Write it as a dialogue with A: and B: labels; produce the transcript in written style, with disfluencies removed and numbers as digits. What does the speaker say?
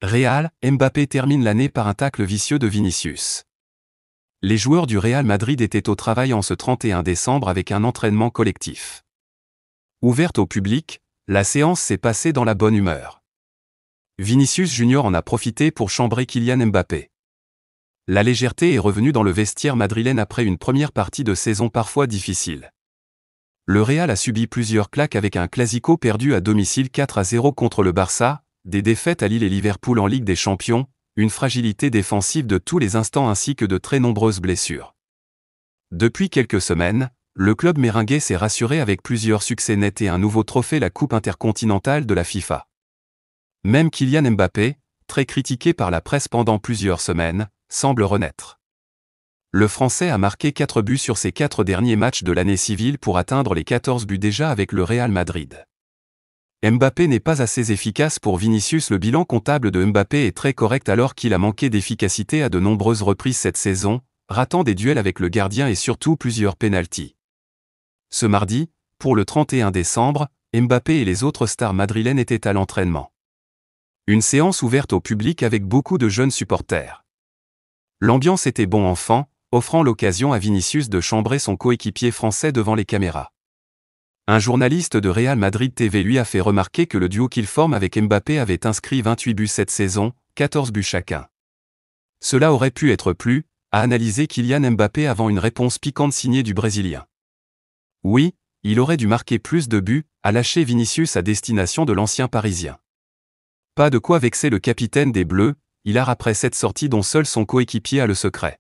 A: Real, Mbappé termine l'année par un tacle vicieux de Vinicius. Les joueurs du Real Madrid étaient au travail en ce 31 décembre avec un entraînement collectif. Ouverte au public, la séance s'est passée dans la bonne humeur. Vinicius Junior en a profité pour chambrer Kylian Mbappé. La légèreté est revenue dans le vestiaire madrilène après une première partie de saison parfois difficile. Le Real a subi plusieurs claques avec un classico perdu à domicile 4-0 contre le Barça, des défaites à Lille et Liverpool en Ligue des Champions, une fragilité défensive de tous les instants ainsi que de très nombreuses blessures. Depuis quelques semaines, le club merengue s'est rassuré avec plusieurs succès nets et un nouveau trophée, la Coupe intercontinentale de la FIFA. Même Kylian Mbappé, très critiqué par la presse pendant plusieurs semaines, semble renaître. Le Français a marqué 4 buts sur ses 4 derniers matchs de l'année civile pour atteindre les 14 buts déjà avec le Real Madrid. Mbappé n'est pas assez efficace pour Vinicius. Le bilan comptable de Mbappé est très correct alors qu'il a manqué d'efficacité à de nombreuses reprises cette saison, ratant des duels avec le gardien et surtout plusieurs pénaltys. Ce mardi, pour le 31 décembre, Mbappé et les autres stars madrilènes étaient à l'entraînement. Une séance ouverte au public avec beaucoup de jeunes supporters. L'ambiance était bon enfant, offrant l'occasion à Vinicius de chambrer son coéquipier français devant les caméras. Un journaliste de Real Madrid TV lui a fait remarquer que le duo qu'il forme avec Mbappé avait inscrit 28 buts cette saison, 14 buts chacun. Cela aurait pu être plus, a analysé Kylian Mbappé avant une réponse piquante signée du Brésilien. Oui, il aurait dû marquer plus de buts, a lâché Vinicius à destination de l'ancien Parisien. Pas de quoi vexer le capitaine des Bleus, il a après cette sortie dont seul son coéquipier a le secret.